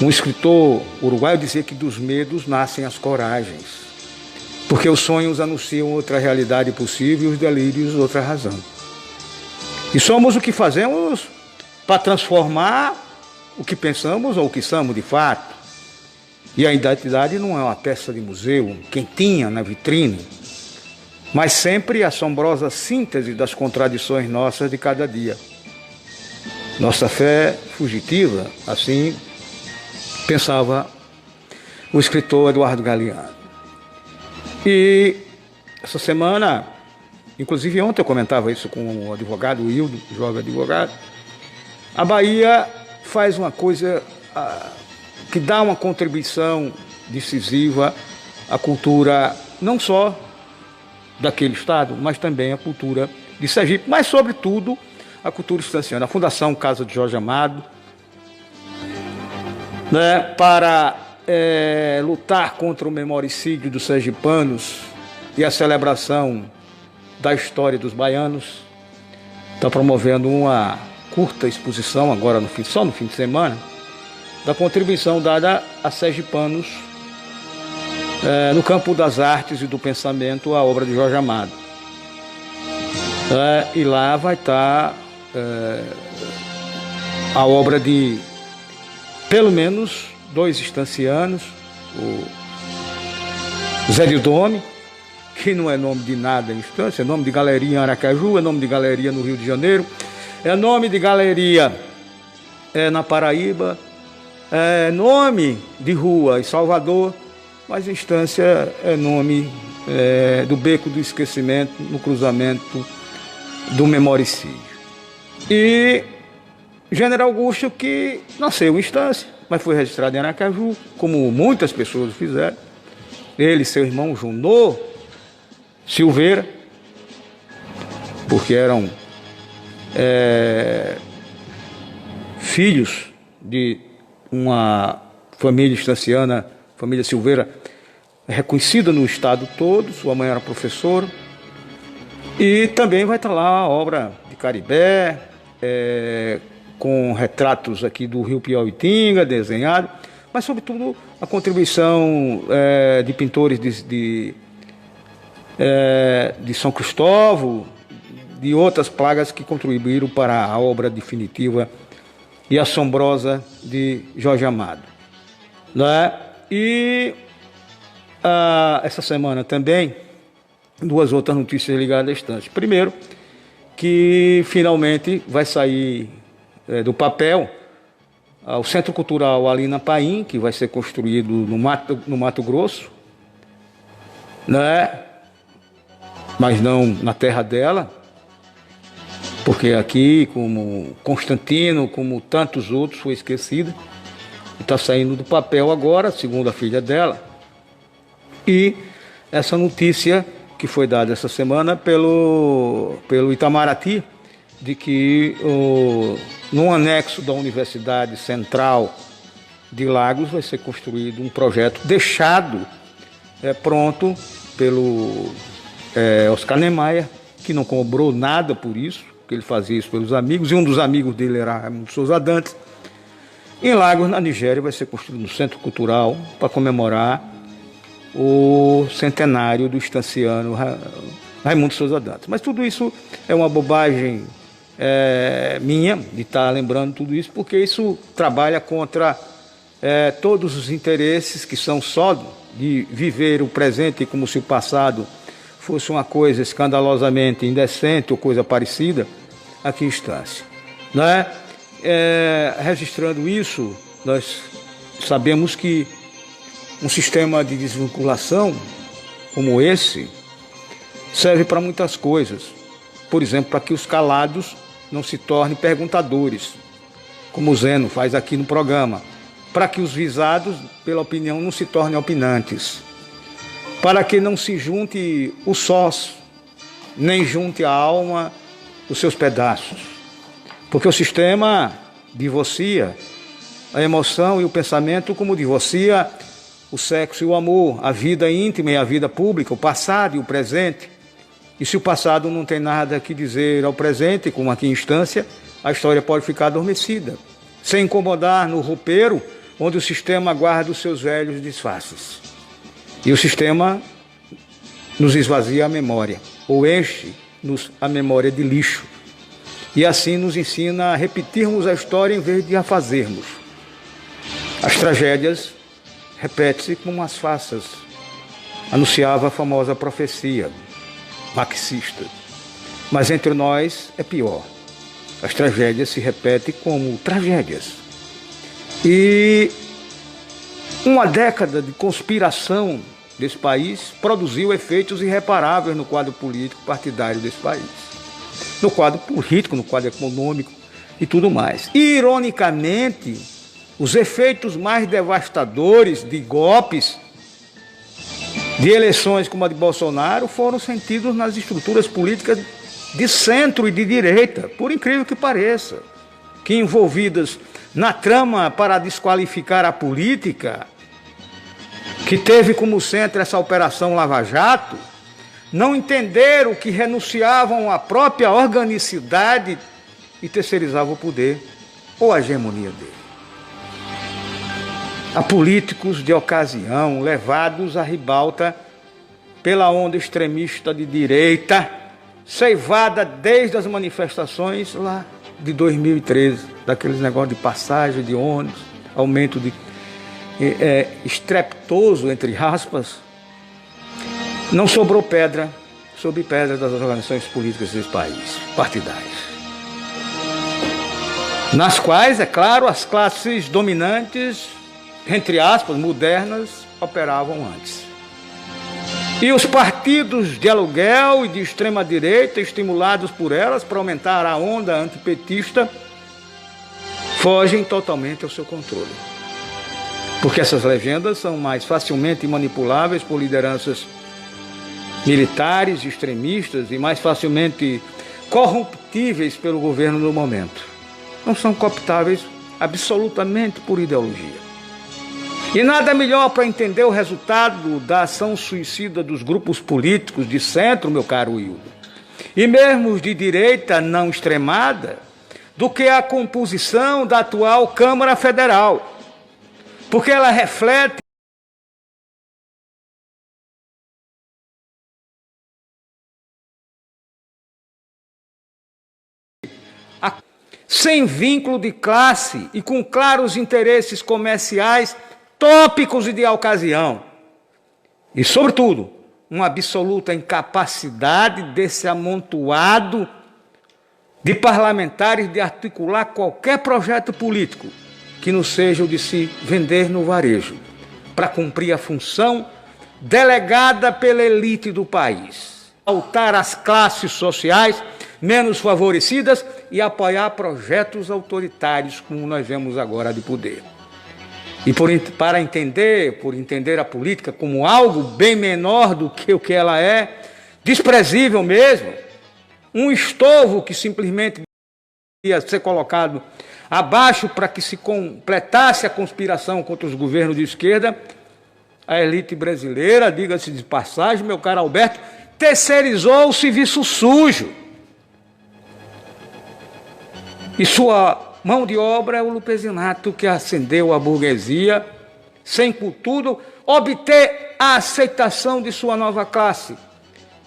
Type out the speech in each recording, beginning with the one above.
Um escritor uruguaio dizia que dos medos nascem as coragens, porque os sonhos anunciam outra realidade possível e os delírios outra razão. E somos o que fazemos para transformar o que pensamos ou o que somos de fato. E a identidade não é uma peça de museu, quentinha na vitrine, mas sempre a assombrosa síntese das contradições nossas de cada dia. Nossa fé fugitiva, assim pensava o escritor Eduardo Galeano. E essa semana, inclusive ontem eu comentava isso com o advogado o Hildo, jovem advogado, a Bahia faz uma coisa que dá uma contribuição decisiva à cultura, não só daquele estado, mas também à cultura de Sergipe, mas sobretudo a cultura estanciana. A Fundação Casa de Jorge Amado, né, para lutar contra o memoricídio dos sergipanos e a celebração da história dos baianos, está promovendo uma curta exposição agora só no fim de semana, da contribuição dada a sergipanos no campo das artes e do pensamento à obra de Jorge Amado. E lá vai estar a obra de pelo menos 2 estancianos, o Zé de Dome, que não é nome de nada em Estância, é nome de galeria em Aracaju, é nome de galeria no Rio de Janeiro, é nome de galeria na Paraíba, é nome de rua em Salvador, mas Estância é nome do Beco do Esquecimento, no cruzamento do memoricídio. E General Augusto, que nasceu em Estância, mas foi registrado em Aracaju, como muitas pessoas fizeram. Ele e seu irmão Junô Silveira, porque eram filhos de uma família estanciana, família Silveira, reconhecida no estado todo. Sua mãe era professora. E também vai estar lá a obra de Caribé, com retratos aqui do Rio Piauitinga, desenhado, mas sobretudo a contribuição de pintores de São Cristóvão, de outras plagas que contribuíram para a obra definitiva e assombrosa de Jorge Amado. Né? E essa semana também, 2 outras notícias ligadas à Estância. Primeiro, que finalmente vai sair do papel o Centro Cultural Alina Paim, que vai ser construído no Mato Grosso, né? Mas não na terra dela, porque aqui, como Constantino, como tantos outros, foi esquecida. Está saindo do papel agora, segundo a filha dela. E essa notícia que foi dada essa semana pelo Itamaraty, de que no anexo da Universidade Central de Lagos vai ser construído um projeto deixado pronto pelo Oscar Niemeyer, que não cobrou nada por isso, que ele fazia isso pelos amigos, e um dos amigos dele era Raimundo Souza Dantas. Em Lagos, na Nigéria, vai ser construído um centro cultural para comemorar o centenário do estanciano Raimundo Souza Dantas. Mas tudo isso é uma bobagem minha, de estar lembrando tudo isso, porque isso trabalha contra todos os interesses que são só de viver o presente como se o passado fosse uma coisa escandalosamente indecente ou coisa parecida. Aqui em Estância, né? Registrando isso, nós sabemos que um sistema de desvinculação como esse serve para muitas coisas. Por exemplo, para que os calados não se tornem perguntadores, como o Zeno faz aqui no programa. Para que os visados pela opinião não se tornem opinantes. Para que não se junte o sós, nem junte a alma os seus pedaços. Porque o sistema divorcia a emoção e o pensamento, como divorcia o sexo e o amor, a vida íntima e a vida pública, o passado e o presente. E se o passado não tem nada que dizer ao presente, como aqui em Estância, a história pode ficar adormecida, sem incomodar no roupeiro onde o sistema guarda os seus velhos disfarces. E o sistema nos esvazia a memória, ou enche-nos a memória de lixo. E assim nos ensina a repetirmos a história em vez de a fazermos. As tragédias repetem-se como as farsas, anunciava a famosa profecia marxista. Mas entre nós é pior. As tragédias se repetem como tragédias. E uma década de conspiração desse país produziu efeitos irreparáveis no quadro político partidário desse país. No quadro político, no quadro econômico e tudo mais. E, ironicamente, os efeitos mais devastadores de golpes, de eleições como a de Bolsonaro, foram sentidos nas estruturas políticas de centro e de direita, por incrível que pareça, que envolvidas na trama para desqualificar a política, que teve como centro essa operação Lava Jato, não entenderam que renunciavam à própria organicidade e terceirizavam o poder ou a hegemonia dele. A políticos de ocasião, levados à ribalta pela onda extremista de direita, ceivada desde as manifestações lá de 2013, daqueles negócios de passagem de ônibus, aumento de estrepitoso, entre aspas. Não sobrou pedra sobre pedra das organizações políticas desse país, partidárias, nas quais, é claro, as classes dominantes, entre aspas, modernas, operavam antes. E os partidos de aluguel e de extrema-direita, estimulados por elas para aumentar a onda antipetista, fogem totalmente ao seu controle. Porque essas legendas são mais facilmente manipuláveis por lideranças militares, extremistas e mais facilmente corruptíveis pelo governo do momento. Não são cooptáveis absolutamente por ideologia. E nada melhor para entender o resultado da ação suicida dos grupos políticos de centro, meu caro Hildo, e mesmo os de direita não extremada, do que a composição da atual Câmara Federal. Porque ela reflete sem vínculo de classe e com claros interesses comerciais tópicos e de ocasião. E, sobretudo, uma absoluta incapacidade desse amontoado de parlamentares de articular qualquer projeto político que não seja o de se vender no varejo, para cumprir a função delegada pela elite do país, altar as classes sociais menos favorecidas e apoiar projetos autoritários, como nós vemos agora de poder. E por entender a política como algo bem menor do que o que ela é, desprezível mesmo, um estorvo que simplesmente ia ser colocado abaixo para que se completasse a conspiração contra os governos de esquerda, a elite brasileira, diga-se de passagem, meu caro Alberto, terceirizou o serviço sujo. E sua mão de obra é o lupesinato que ascendeu a burguesia, sem, contudo, obter a aceitação de sua nova classe,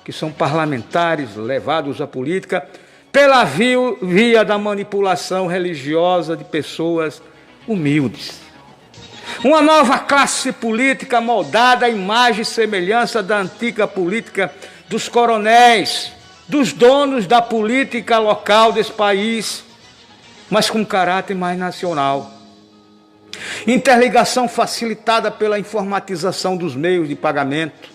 que são parlamentares levados à política pela via da manipulação religiosa de pessoas humildes. Uma nova classe política moldada à imagem e semelhança da antiga política dos coronéis, dos donos da política local desse país, mas com caráter mais nacional. Interligação facilitada pela informatização dos meios de pagamento,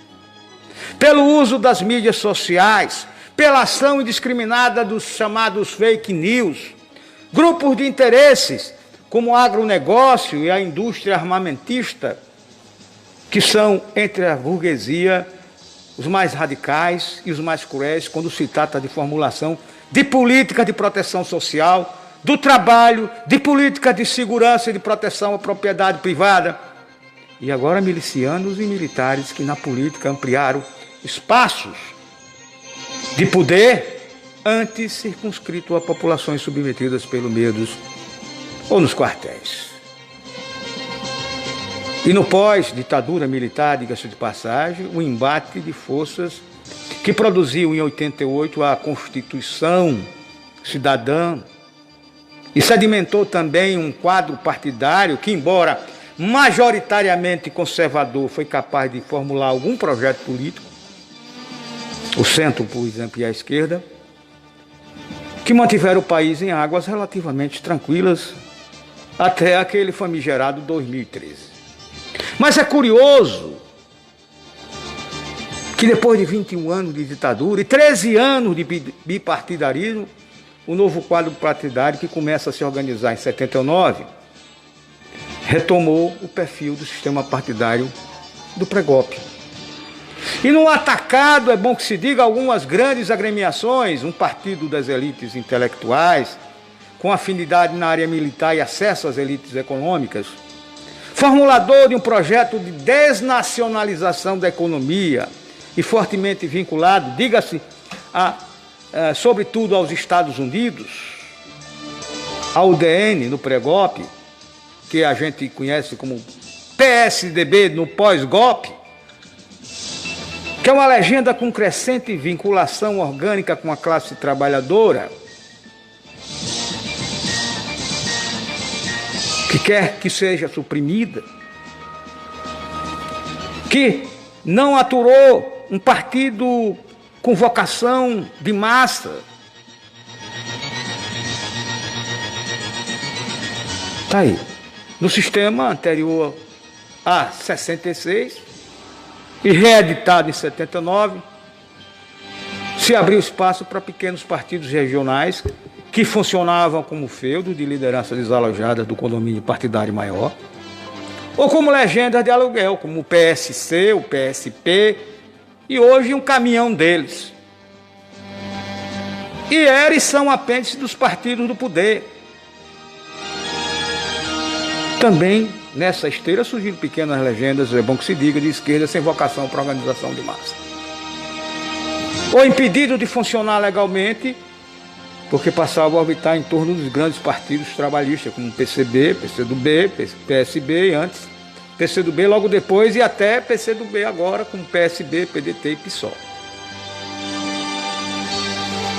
pelo uso das mídias sociais, pela ação indiscriminada dos chamados fake news, grupos de interesses como o agronegócio e a indústria armamentista, que são entre a burguesia os mais radicais e os mais cruéis quando se trata de formulação de política de proteção social, do trabalho, de política de segurança e de proteção à propriedade privada. E agora milicianos e militares que na política ampliaram espaços de poder antes circunscrito a populações submetidas pelo medo ou nos quartéis. E no pós-ditadura militar, diga-se de passagem, o embate de forças que produziu em 88 a Constituição Cidadã e sedimentou também um quadro partidário que, embora majoritariamente conservador, foi capaz de formular algum projeto político, o centro, por exemplo, e a esquerda, que mantiveram o país em águas relativamente tranquilas até aquele famigerado 2013. Mas é curioso que depois de 21 anos de ditadura e 13 anos de bipartidarismo, o novo quadro partidário, que começa a se organizar em 79, retomou o perfil do sistema partidário do pré-golpe. E no atacado, é bom que se diga, algumas grandes agremiações, um partido das elites intelectuais, com afinidade na área militar e acesso às elites econômicas, formulador de um projeto de desnacionalização da economia e fortemente vinculado, diga-se, sobretudo aos Estados Unidos, ao UDN no pré-golpe, que a gente conhece como PSDB no pós-golpe, que é uma legenda com crescente vinculação orgânica com a classe trabalhadora, que quer que seja suprimida, que não aturou um partido com vocação de massa. Está aí. No sistema anterior a 66 e reeditado em 79, se abriu espaço para pequenos partidos regionais que funcionavam como feudo de liderança desalojada do condomínio partidário maior, ou como legendas de aluguel, como o PSC, o PSP, e hoje um caminhão deles. E eram e são apêndices dos partidos do poder. Também, nessa esteira, surgiram pequenas legendas, é bom que se diga, de esquerda sem vocação para organização de massa. Ou impedido de funcionar legalmente, porque passavam a orbitar em torno dos grandes partidos trabalhistas, como PCB, PCdoB, PSB e antes PCdoB, logo depois, e até PCdoB agora, como PSB, PDT e PSOL.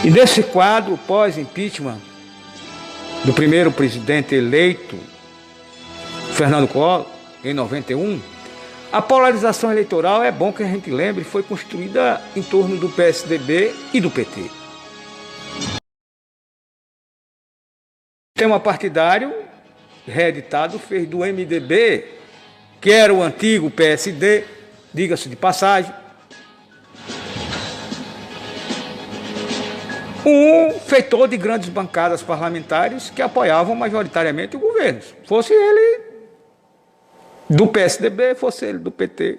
E nesse quadro, pós-impeachment do primeiro presidente eleito, Fernando Collor, em 91, a polarização eleitoral, é bom que a gente lembre, foi construída em torno do PSDB e do PT. O sistema partidário reeditado fez do MDB, que era o antigo PSD, diga-se de passagem, um feitor de grandes bancadas parlamentares que apoiavam majoritariamente o governo, fosse ele do PSDB, fosse ele do PT.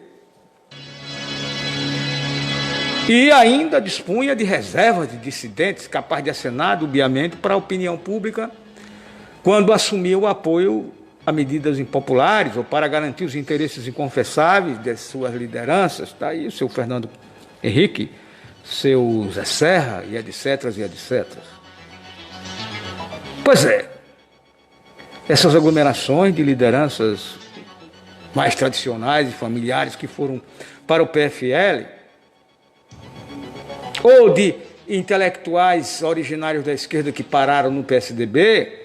E ainda dispunha de reservas de dissidentes capazes de acenar dubiamente para a opinião pública quando assumiu o apoio a medidas impopulares ou para garantir os interesses inconfessáveis de suas lideranças. Está aí o seu Fernando Henrique, seu Zé Serra, e etc, e etc. Pois é, essas aglomerações de lideranças mais tradicionais e familiares que foram para o PFL, ou de intelectuais originários da esquerda que pararam no PSDB,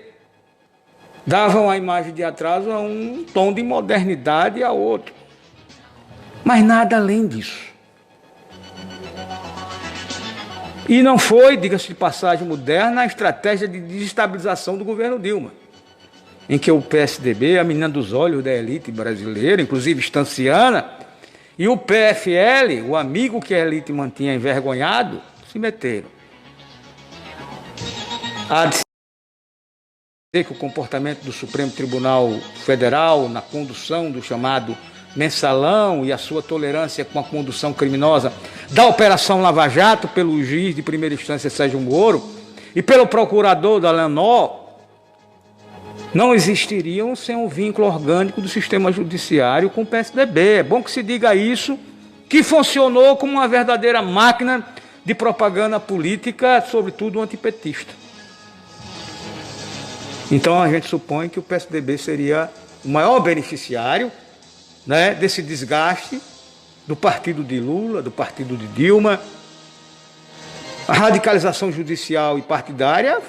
davam a imagem de atraso a um tom de modernidade e a outro. Mas nada além disso. E não foi, diga-se de passagem moderna, a estratégia de desestabilização do governo Dilma, em que o PSDB, a menina dos olhos da elite brasileira, inclusive estanciana, e o PFL, o amigo que a elite mantinha envergonhado, se meteram. Há de ser que o comportamento do Supremo Tribunal Federal na condução do chamado mensalão e a sua tolerância com a condução criminosa da Operação Lava Jato pelo juiz de primeira instância Sérgio Moro e pelo procurador da Lanó não existiriam sem um vínculo orgânico do sistema judiciário com o PSDB. É bom que se diga isso, que funcionou como uma verdadeira máquina de propaganda política, sobretudo antipetista. Então a gente supõe que o PSDB seria o maior beneficiário né, desse desgaste do partido de Lula, do partido de Dilma. A radicalização judicial e partidária,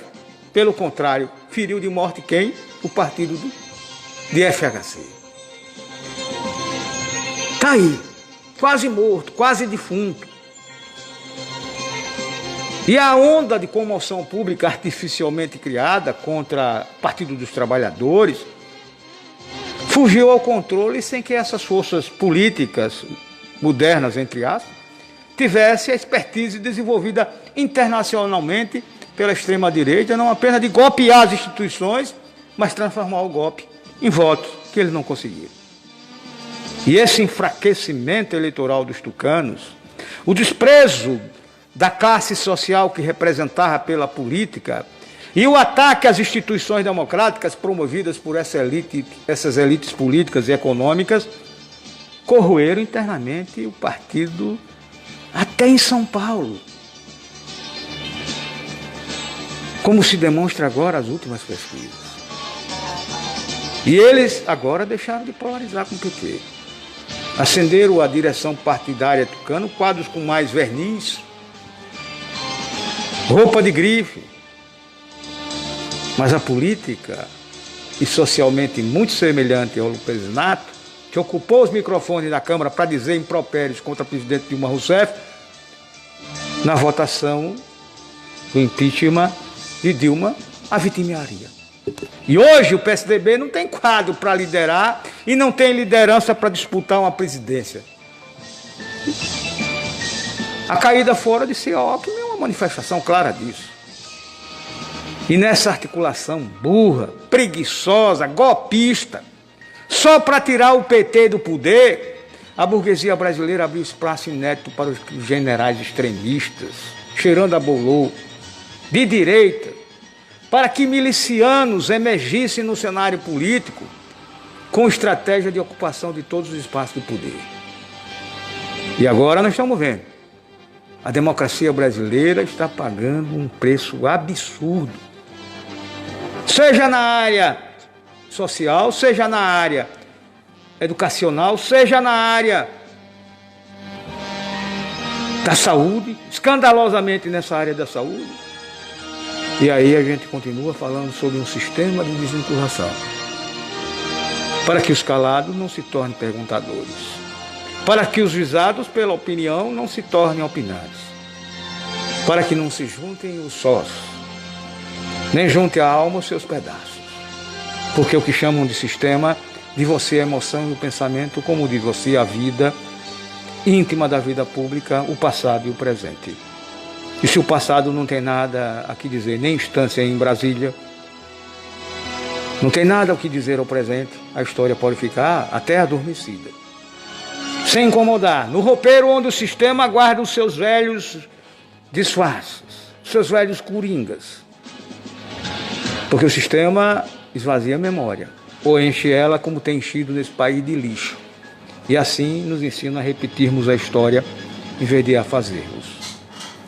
pelo contrário, feriu de morte quem? O partido de FHC. Está aí, quase morto, quase defunto. E a onda de comoção pública artificialmente criada contra o Partido dos Trabalhadores fugiu ao controle sem que essas forças políticas modernas, entre aspas, tivessem a expertise desenvolvida internacionalmente pela extrema-direita, não apenas de golpear as instituições, mas transformar o golpe em votos, que eles não conseguiram. E esse enfraquecimento eleitoral dos tucanos, o desprezo da classe social que representava pela política e o ataque às instituições democráticas promovidas por essas elites políticas e econômicas, corroeram internamente o partido até em São Paulo. Como se demonstra agora as últimas pesquisas. E eles agora deixaram de polarizar com o PT. Acenderam a direção partidária tucana, quadros com mais verniz, roupa de grife. Mas a política, e socialmente muito semelhante ao Luperzinato, que ocupou os microfones da Câmara para dizer impropérios contra o presidente Dilma Rousseff, na votação do impeachment de Dilma, a vitimiaria. E hoje o PSDB não tem quadro para liderar e não tem liderança para disputar uma presidência. A caída fora de Alckmin é uma manifestação clara disso. E nessa articulação burra, preguiçosa, golpista, só para tirar o PT do poder, a burguesia brasileira abriu espaço inédito para os generais extremistas, cheirando a bolô, de direita, para que milicianos emergissem no cenário político com estratégia de ocupação de todos os espaços do poder. E agora nós estamos vendo. A democracia brasileira está pagando um preço absurdo. Seja na área social, seja na área educacional, seja na área da saúde, escandalosamente nessa área da saúde. E aí a gente continua falando sobre um sistema de desvinculação, para que os calados não se tornem perguntadores, para que os visados pela opinião não se tornem opinantes, para que não se juntem os sócios, nem junte a alma os seus pedaços, porque o que chamam de sistema, de você a emoção e o pensamento, como de você a vida íntima da vida pública, o passado e o presente. E se o passado não tem nada a que dizer, nem instância em Brasília, não tem nada a que dizer ao presente, a história pode ficar até adormecida, sem incomodar, no roupeiro onde o sistema guarda os seus velhos disfarces, os seus velhos coringas. Porque o sistema esvazia a memória, ou enche ela como tem enchido nesse país de lixo. E assim nos ensina a repetirmos a história em vez de a fazermos.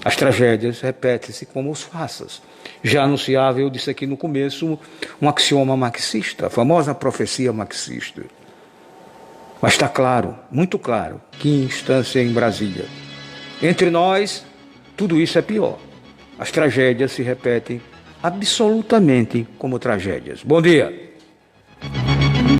As tragédias repetem-se como os farsas. Já anunciava, eu disse aqui no começo, um axioma marxista, a famosa profecia marxista. Mas está claro, muito claro, que instância em Brasília. Entre nós, tudo isso é pior. As tragédias se repetem absolutamente como tragédias. Bom dia.